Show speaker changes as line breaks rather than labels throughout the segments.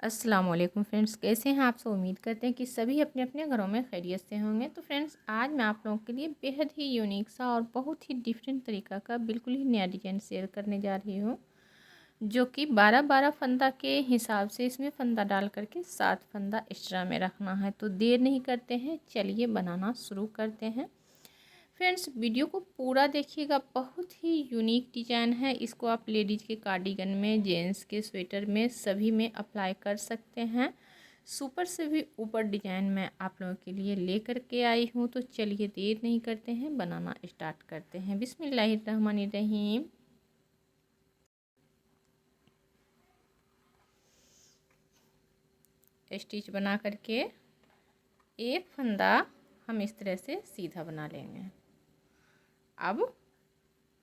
अस्सलाम वालेकुम फ्रेंड्स, कैसे हैं आप सब। उम्मीद करते हैं कि सभी अपने अपने घरों में खैरियत से होंगे। तो फ्रेंड्स, आज मैं आप लोगों के लिए बेहद ही यूनिक सा और बहुत ही डिफरेंट तरीका का बिल्कुल ही नया डिजाइन शेयर करने जा रही हूँ, जो कि 12-12 फंदा के हिसाब से इसमें फंदा डाल करके 7 फंदा एक्स्ट्रा में रखना है। तो देर नहीं करते हैं, चलिए बनाना शुरू करते हैं। फ्रेंड्स, वीडियो को पूरा देखिएगा, बहुत ही यूनिक डिज़ाइन है। इसको आप लेडीज़ के कार्डिगन में, जेंट्स के स्वेटर में, सभी में अप्लाई कर सकते हैं। सुपर से भी ऊपर डिज़ाइन मैं आप लोगों के लिए लेकर के आई हूँ। तो चलिए देर नहीं करते हैं, बनाना स्टार्ट करते हैं। बिस्मिल्लाहिर्रहमानिर्रहीम। स्टिच बना करके एक फंदा हम इस तरह से सीधा बना लेंगे। अब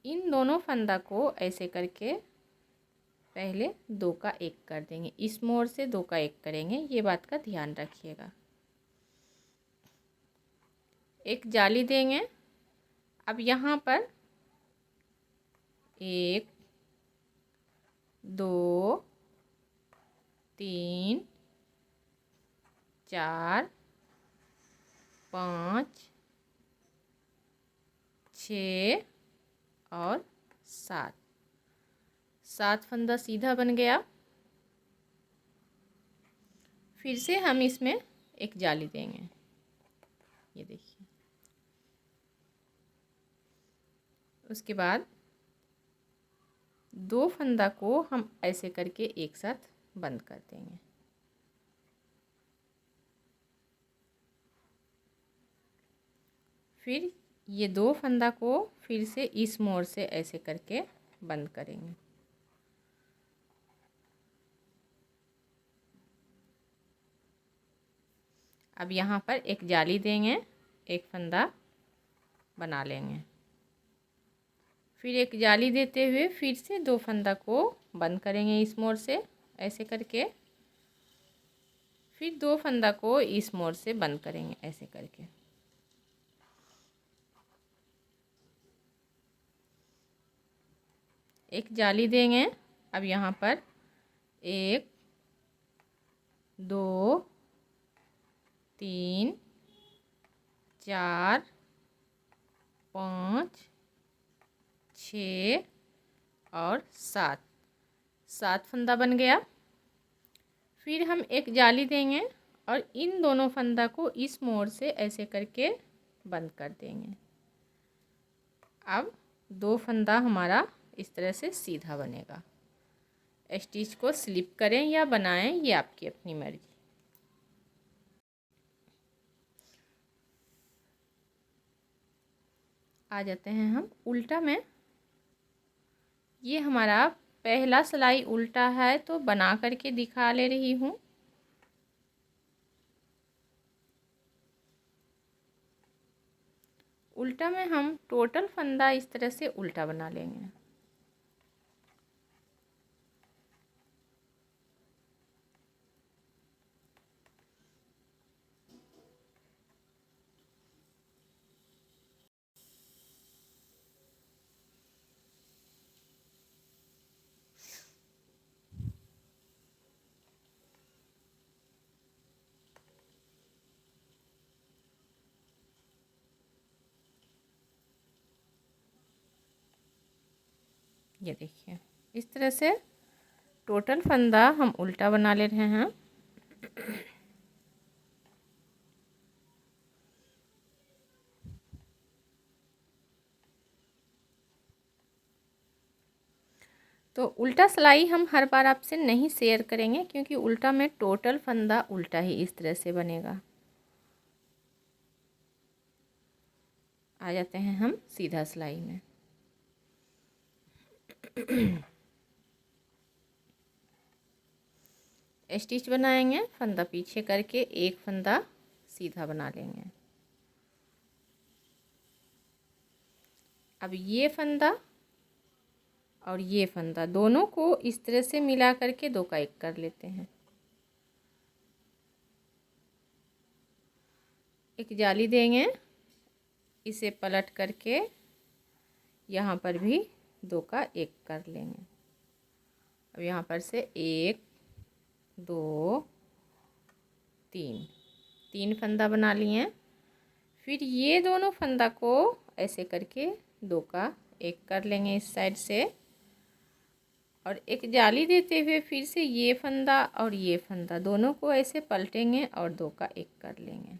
इन दोनों फंदा को ऐसे करके पहले 2 का 1 कर देंगे। इस मोड़ से 2 का 1 करेंगे, ये बात का ध्यान रखिएगा। एक जाली देंगे। अब यहाँ पर 1 2 3 4 5 6 और 7 फंदा सीधा बन गया। फिर से हम इसमें एक जाली देंगे, ये देखिए। उसके बाद 2 फंदा को हम ऐसे करके एक साथ बंद कर देंगे। फिर ये 2 फंदा को फिर से इस मोड़ से ऐसे करके बंद करेंगे। अब यहाँ पर एक जाली देंगे, एक फंदा बना लेंगे। फिर एक जाली देते हुए फिर से 2 फंदा को बंद करेंगे इस मोड़ से ऐसे करके। फिर 2 फंदा को इस मोड़ से बंद करेंगे ऐसे करके। एक जाली देंगे। अब यहाँ पर 1 2 3 4 5 6 और 7 फंदा बन गया। फिर हम एक जाली देंगे और इन दोनों फंदा को इस मोड़ से ऐसे करके बंद कर देंगे। अब 2 फंदा हमारा इस तरह से सीधा बनेगा। स्टिच को स्लिप करें या बनाएं, ये आपकी अपनी मर्जी। आ जाते हैं हम उल्टा में। ये हमारा पहला सिलाई उल्टा है, तो बना करके दिखा ले रही हूँ। उल्टा में हम टोटल फंदा इस तरह से उल्टा बना लेंगे। ये देखिए, इस तरह से टोटल फंदा हम उल्टा बना ले रहे हैं। तो उल्टा सिलाई हम हर बार आपसे नहीं शेयर करेंगे, क्योंकि उल्टा में टोटल फंदा उल्टा ही इस तरह से बनेगा। आ जाते हैं हम सीधा सिलाई में। स्टिच बनाएंगे, फंदा पीछे करके एक फंदा सीधा बना लेंगे। अब ये फंदा और ये फंदा दोनों को इस तरह से मिला करके 2 का 1 कर लेते हैं। एक जाली देंगे, इसे पलट करके यहाँ पर भी 2 का 1 कर लेंगे। अब यहाँ पर से 1 2 3, 3 फंदा बना लिए। फिर ये दोनों फंदा को ऐसे करके 2 का एक कर लेंगे इस साइड से, और एक जाली देते हुए फिर से ये फंदा और ये फंदा दोनों को ऐसे पलटेंगे और 2 का एक कर लेंगे।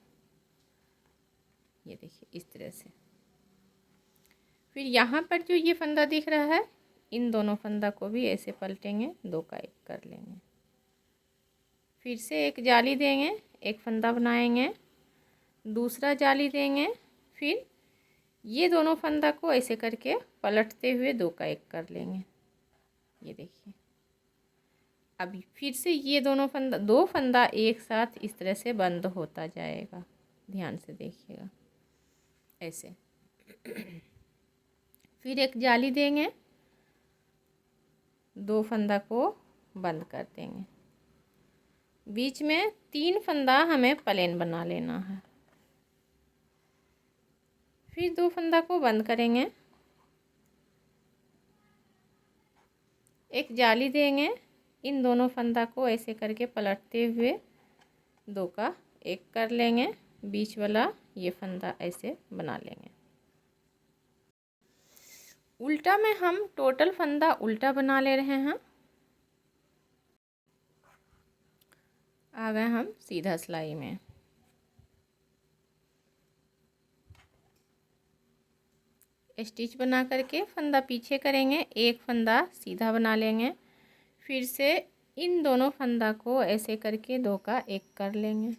ये देखिए इस तरह से। फिर यहाँ पर जो ये फंदा दिख रहा है, इन दोनों फंदा को भी ऐसे पलटेंगे, 2 का एक कर लेंगे। फिर से एक जाली देंगे, एक फंदा बनाएंगे, दूसरा जाली देंगे, फिर ये दोनों फंदा को ऐसे करके पलटते हुए 2 का एक कर लेंगे। ये देखिए। अभी फिर से ये दोनों फंदा, 2 फंदा एक साथ इस तरह से बंद होता जाएगा, ध्यान से देखिएगा ऐसे। फिर एक जाली देंगे, 2 फंदा को बंद कर देंगे। बीच में 3 फंदा हमें प्लेन बना लेना है। फिर 2 फंदा को बंद करेंगे, एक जाली देंगे, इन दोनों फंदा को ऐसे करके पलटते हुए 2 का एक कर लेंगे। बीच वाला ये फंदा ऐसे बना लेंगे। उल्टा में हम टोटल फंदा उल्टा बना ले रहे हैं। आ गए हम सीधा सिलाई में। स्टिच बना करके फंदा पीछे करेंगे, एक फंदा सीधा बना लेंगे। फिर से इन दोनों फंदा को ऐसे करके 2 का एक कर लेंगे।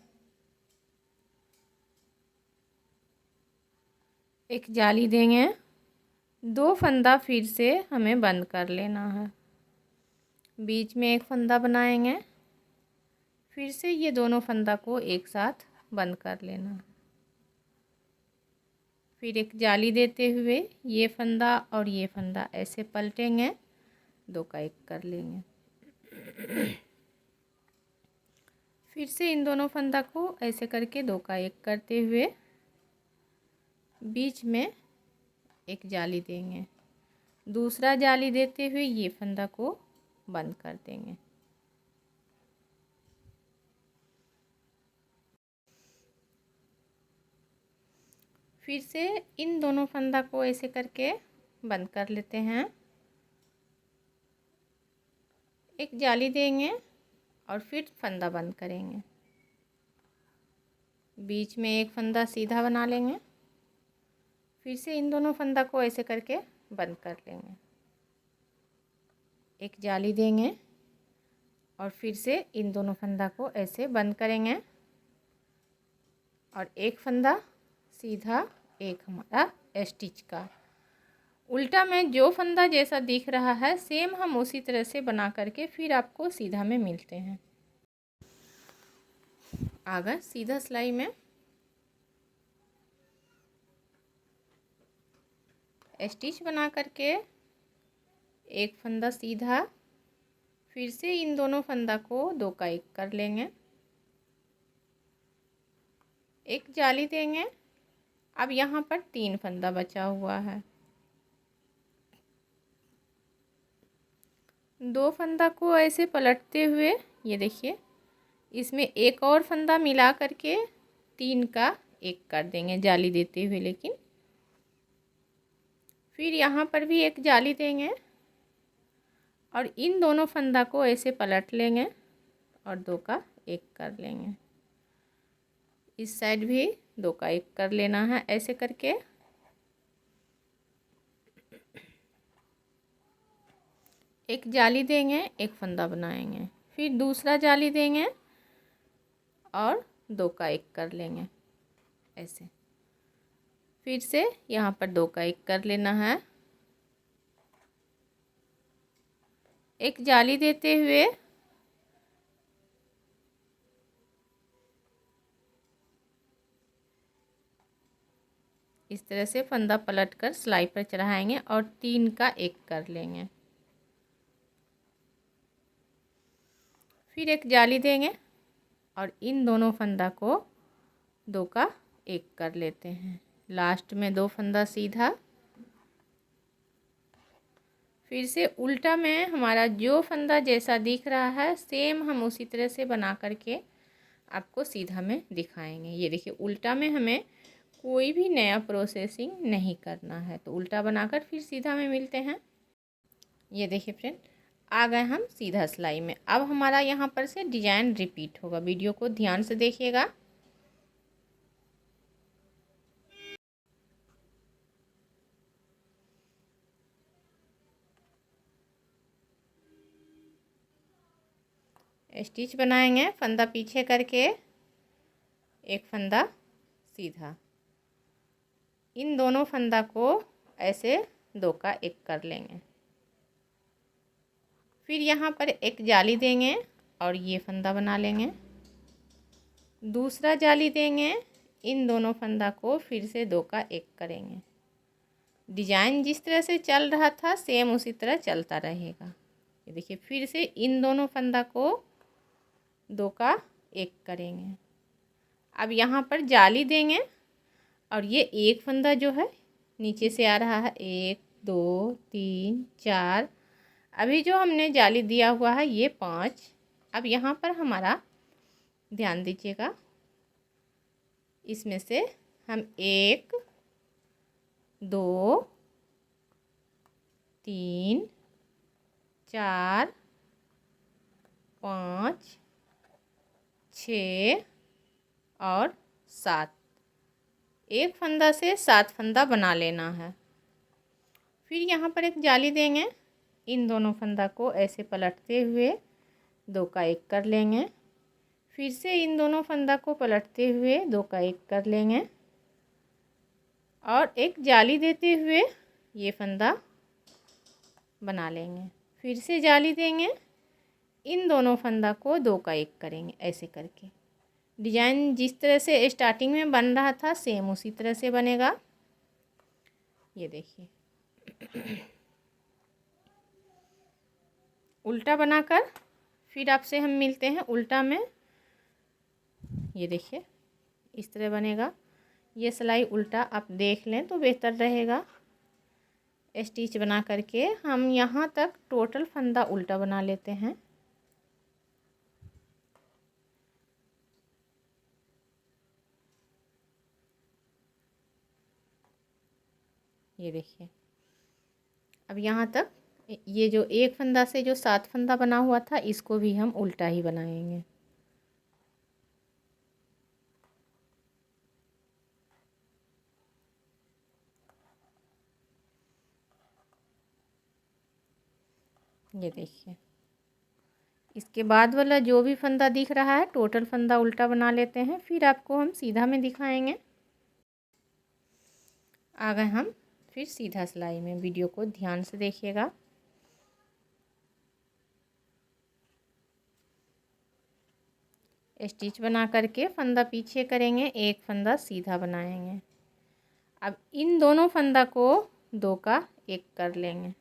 एक जाली देंगे, 2 फंदा फिर से हमें बंद कर लेना है। बीच में एक फंदा बनाएंगे, फिर से ये दोनों फंदा को एक साथ बंद कर लेना। फिर एक जाली देते हुए ये फंदा और ये फंदा ऐसे पलटेंगे, 2 का एक कर लेंगे। फिर से इन दोनों फंदा को ऐसे करके 2 का एक करते हुए बीच में एक जाली देंगे, दूसरा जाली देते हुए ये फंदा को बंद कर देंगे। फिर से इन दोनों फंदा को ऐसे करके बंद कर लेते हैं, एक जाली देंगे और फिर फंदा बंद करेंगे। बीच में एक फंदा सीधा बना लेंगे, फिर से इन दोनों फंदा को ऐसे करके बंद कर लेंगे। एक जाली देंगे और फिर से इन दोनों फंदा को ऐसे बंद करेंगे, और एक फंदा सीधा, एक हमारा स्टिच का। उल्टा में जो फंदा जैसा दिख रहा है सेम हम उसी तरह से बना करके फिर आपको सीधा में मिलते हैं। आ गए सीधा सिलाई में। स्टिच बना करके एक फंदा सीधा, फिर से इन दोनों फंदा को 2 का एक कर लेंगे, एक जाली देंगे। अब यहाँ पर 3 फंदा बचा हुआ है, 2 फंदा को ऐसे पलटते हुए ये देखिए इसमें एक और फंदा मिला करके 3 का एक कर देंगे जाली देते हुए। लेकिन फिर यहाँ पर भी एक जाली देंगे और इन दोनों फंदा को ऐसे पलट लेंगे और 2 का एक कर लेंगे। इस साइड भी 2 का एक कर लेना है ऐसे करके। एक जाली देंगे, एक फंदा बनाएंगे, फिर दूसरा जाली देंगे और 2 का एक कर लेंगे ऐसे। फिर से यहाँ पर 2 का एक कर लेना है, एक जाली देते हुए इस तरह से फंदा पलट कर सिलाई पर चढ़ाएंगे और 3 का एक कर लेंगे। फिर एक जाली देंगे और इन दोनों फंदा को 2 का एक कर लेते हैं। लास्ट में 2 फंदा सीधा, फिर से उल्टा में हमारा जो फंदा जैसा दिख रहा है सेम हम उसी तरह से बना करके आपको सीधा में दिखाएंगे। ये देखिए उल्टा में हमें कोई भी नया प्रोसेसिंग नहीं करना है। तो उल्टा बनाकर फिर सीधा में मिलते हैं। ये देखिए फ्रेंड, आ गए हम सीधा सिलाई में। अब हमारा यहाँ पर से डिजाइन रिपीट होगा। वीडियो को ध्यान से देखिएगा। स्टिच बनाएंगे फंदा पीछे करके, एक फंदा सीधा, इन दोनों फंदा को ऐसे दो का एक कर लेंगे। फिर यहाँ पर एक जाली देंगे और ये फंदा बना लेंगे। दूसरा जाली देंगे, इन दोनों फंदा को फिर से दो का एक करेंगे। डिजाइन जिस तरह से चल रहा था सेम उसी तरह चलता रहेगा। ये देखिए फिर से इन दोनों फंदा को दो का एक करेंगे। अब यहाँ पर जाली देंगे और ये एक फंदा जो है नीचे से आ रहा है, 1 2 3 4, अभी जो हमने जाली दिया हुआ है ये 5। अब यहाँ पर हमारा ध्यान दीजिएगा, इसमें से हम 1 2 3 4 5 6 और 7, एक फंदा से 7 फंदा बना लेना है। फिर यहाँ पर एक जाली देंगे, इन दोनों फंदा को ऐसे पलटते हुए दो का एक कर लेंगे। फिर से इन दोनों फंदा को पलटते हुए दो का एक कर लेंगे और एक जाली देते हुए ये फंदा बना लेंगे। फिर से जाली देंगे, इन दोनों फंदा को दो का एक करेंगे। ऐसे करके डिजाइन जिस तरह से स्टार्टिंग में बन रहा था सेम उसी तरह से बनेगा। ये देखिए उल्टा बनाकर फिर आपसे हम मिलते हैं उल्टा में। ये देखिए इस तरह बनेगा। ये सिलाई उल्टा आप देख लें तो बेहतर रहेगा। स्टिच बना करके हम यहाँ तक टोटल फंदा उल्टा बना लेते हैं। ये देखिए अब यहाँ तक ये जो एक फंदा से जो 7 फंदा बना हुआ था इसको भी हम उल्टा ही बनाएंगे। ये देखिए इसके बाद वाला जो भी फंदा दिख रहा है टोटल फंदा उल्टा बना लेते हैं। फिर आपको हम सीधा में दिखाएंगे। आ गए हम फिर सीधा सिलाई में। वीडियो को ध्यान से देखिएगा। स्टिच बना करके फंदा पीछे करेंगे, एक फंदा सीधा बनाएंगे। अब इन दोनों फंदा को दो का एक कर लेंगे।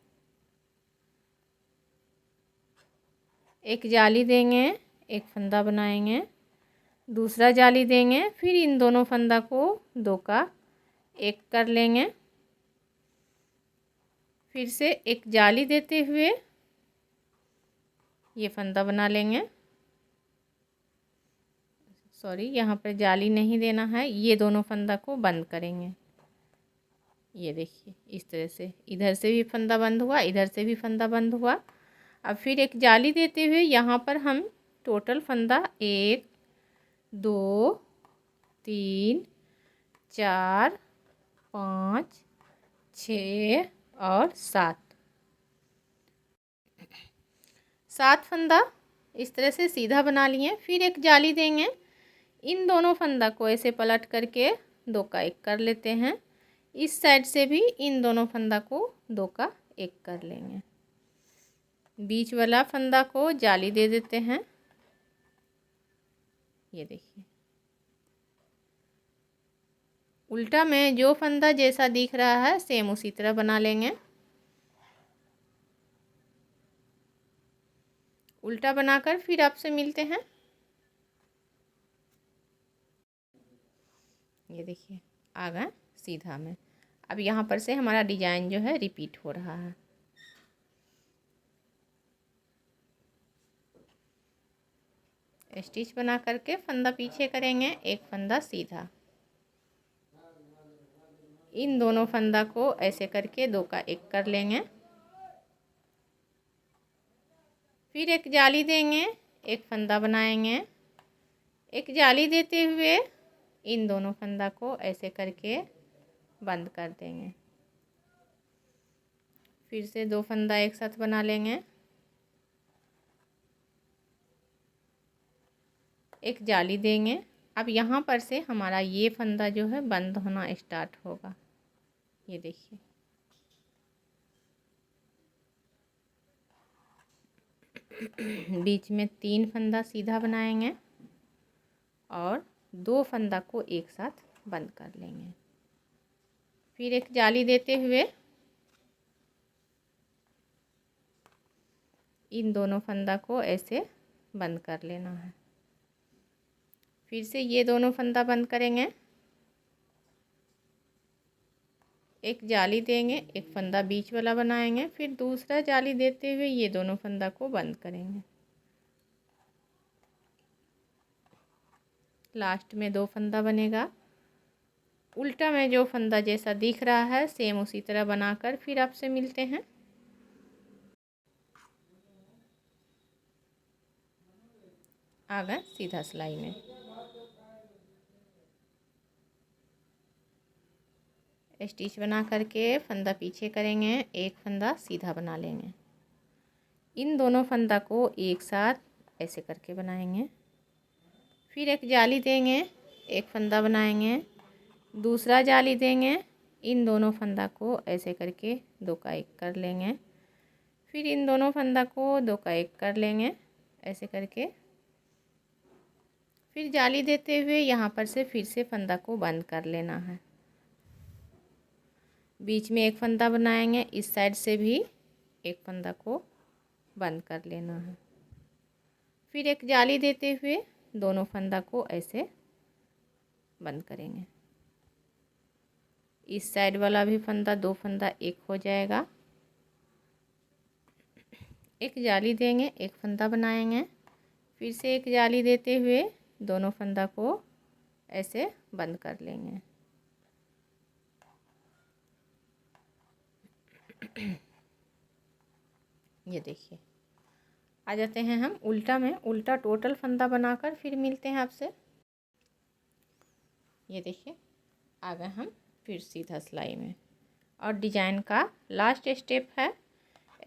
एक जाली देंगे, एक फंदा बनाएंगे, दूसरा जाली देंगे, फिर इन दोनों फंदा को दो का एक कर लेंगे। फिर से एक जाली देते हुए ये फंदा बना लेंगे। सॉरी, यहाँ पर जाली नहीं देना है, ये दोनों फंदा को बंद करेंगे। ये देखिए इस तरह से इधर से भी फंदा बंद हुआ, इधर से भी फंदा बंद हुआ। अब फिर एक जाली देते हुए यहाँ पर हम टोटल फंदा 1 2 3 4 5 6 और 7 फंदा इस तरह से सीधा बना लिए। फिर एक जाली देंगे, इन दोनों फंदा को ऐसे पलट करके दो का एक कर लेते हैं। इस साइड से भी इन दोनों फंदा को दो का एक कर लेंगे। बीच वाला फंदा को जाली दे देते हैं। ये देखिए उल्टा में जो फंदा जैसा दिख रहा है सेम उसी तरह बना लेंगे। उल्टा बनाकर फिर आपसे मिलते हैं। ये देखिए आ गए सीधा में। अब यहाँ पर से हमारा डिजाइन जो है रिपीट हो रहा है। स्टिच बना करके फंदा पीछे करेंगे, एक फंदा सीधा। इन दोनों फंदा को ऐसे करके दो का एक कर लेंगे। फिर एक जाली देंगे, एक फंदा बनाएंगे। एक जाली देते हुए इन दोनों फंदा को ऐसे करके बंद कर देंगे। फिर से दो फंदा एक साथ बना लेंगे। एक जाली देंगे। अब यहाँ पर से हमारा ये फंदा जो है बंद होना स्टार्ट होगा। ये देखिए, बीच में 3 फंदा सीधा बनाएंगे और 2 फंदा को एक साथ बंद कर लेंगे। फिर एक जाली देते हुए इन दोनों फंदा को ऐसे बंद कर लेना है। फिर से ये दोनों फंदा बंद करेंगे। एक जाली देंगे, एक फंदा बीच वाला बनाएंगे। फिर दूसरा जाली देते हुए ये दोनों फंदा को बंद करेंगे। लास्ट में 2 फंदा बनेगा। उल्टा में जो फंदा जैसा दिख रहा है सेम उसी तरह बनाकर फिर आपसे मिलते हैं। आ गए सीधा सिलाई में। स्टिच बना करके फंदा पीछे करेंगे, एक फंदा सीधा बना लेंगे। इन दोनों फंदा को एक साथ ऐसे करके बनाएंगे। फिर एक जाली देंगे, एक फंदा बनाएंगे। दूसरा जाली देंगे, इन दोनों फंदा को ऐसे करके दो का एक कर लेंगे। फिर इन दोनों फंदा को दो का एक कर लेंगे ऐसे करके। फिर जाली देते हुए यहाँ पर से फिर से फंदा को बंद कर लेना है। बीच में एक फंदा बनाएंगे, इस साइड से भी एक फंदा को बंद कर लेना है। फिर एक जाली देते हुए दोनों फंदा को ऐसे बंद करेंगे। इस साइड वाला भी फंदा 2 फंदा एक हो जाएगा। एक जाली देंगे, एक फंदा बनाएंगे। फिर से एक जाली देते हुए दोनों फंदा को ऐसे बंद कर लेंगे। ये देखिए, आ जाते हैं हम उल्टा में। उल्टा टोटल फंदा बनाकर फिर मिलते हैं आपसे। ये देखिए, आ गए हम फिर सीधा सिलाई में। और डिजाइन का लास्ट स्टेप है,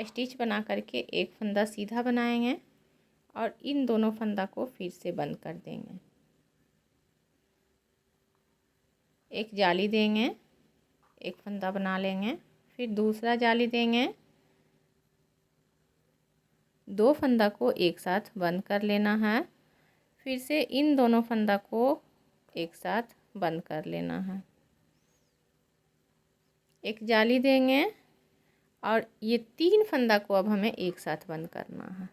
स्टिच बना करके एक फंदा सीधा बनाएंगे और इन दोनों फंदा को फिर से बंद कर देंगे। एक जाली देंगे, एक फंदा बना लेंगे। फिर दूसरा जाली देंगे, 2 फंदा को एक साथ बंद कर लेना है। फिर से इन दोनों फंदा को एक साथ बंद कर लेना है। एक जाली देंगे और ये 3 फंदा को अब हमें एक साथ बंद करना है।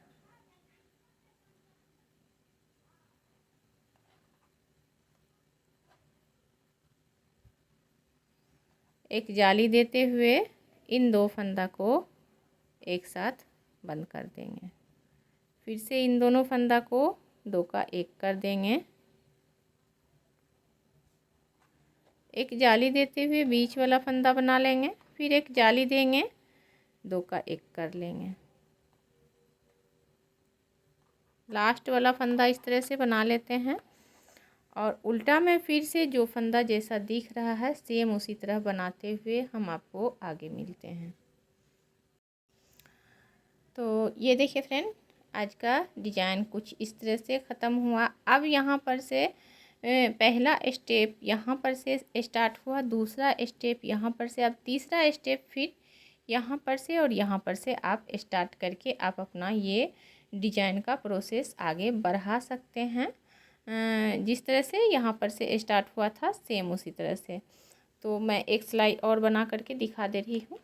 एक जाली देते हुए इन 2 फंदा को एक साथ बंद कर देंगे। फिर से इन दोनों फंदा को 2 का एक कर देंगे। एक जाली देते हुए बीच वाला फंदा बना लेंगे। फिर एक जाली देंगे, 2 का एक कर लेंगे। लास्ट वाला फंदा इस तरह से बना लेते हैं और उल्टा में फिर से जो फंदा जैसा दिख रहा है सेम उसी तरह बनाते हुए हम आपको आगे मिलते हैं। तो ये देखिए फ्रेंड, आज का डिजाइन कुछ इस तरह से ख़त्म हुआ। अब यहाँ पर से पहला स्टेप यहाँ पर से स्टार्ट हुआ, दूसरा स्टेप यहाँ पर से, अब तीसरा स्टेप फिर यहाँ पर से और यहाँ पर से आप स्टार्ट करके आप अपना ये डिजाइन का प्रोसेस आगे बढ़ा सकते हैं। जिस तरह से यहाँ पर से स्टार्ट हुआ था सेम उसी तरह से। तो मैं एक सिलाई और बना करके दिखा दे रही हूँ।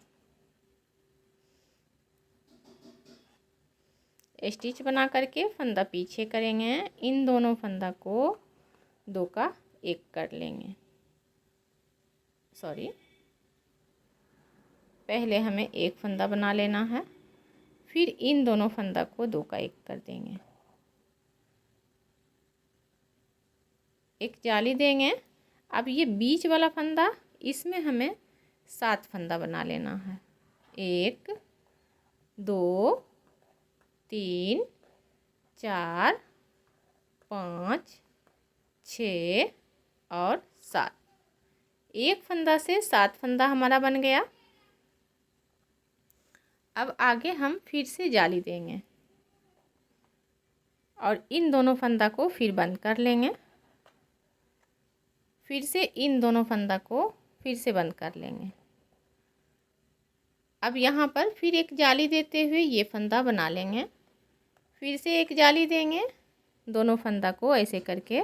स्टिच बना करके फंदा पीछे करेंगे, इन दोनों फंदा को 2 का एक कर लेंगे। सॉरी, पहले हमें एक फंदा बना लेना है, फिर इन दोनों फंदा को 2 का एक कर देंगे। एक जाली देंगे। अब ये बीच वाला फंदा, इसमें हमें 7 फंदा बना लेना है। 1 2 3 4 5 6 और 7। एक फंदा से 7 फंदा हमारा बन गया। अब आगे हम फिर से जाली देंगे और इन दोनों फंदा को फिर बंद कर लेंगे। फिर से इन दोनों फंदा को फिर से बंद कर लेंगे। अब यहाँ पर फिर एक जाली देते हुए ये फंदा बना लेंगे। फिर से एक जाली देंगे, दोनों फंदा को ऐसे करके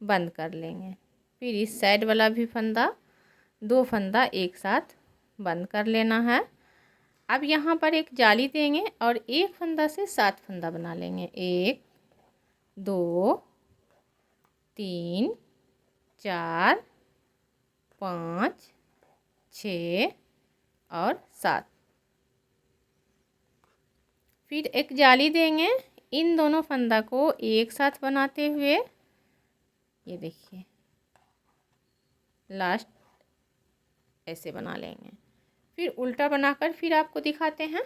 बंद कर लेंगे। फिर इस साइड वाला भी फंदा, 2 फंदा एक साथ बंद कर लेना है। अब यहाँ पर एक जाली देंगे और एक फंदा से 7 फंदा बना लेंगे। 1 2 3 4 5 6 और 7। फिर एक जाली देंगे, इन दोनों फंदा को एक साथ बनाते हुए ये देखिए लास्ट ऐसे बना लेंगे। फिर उल्टा बनाकर फिर आपको दिखाते हैं।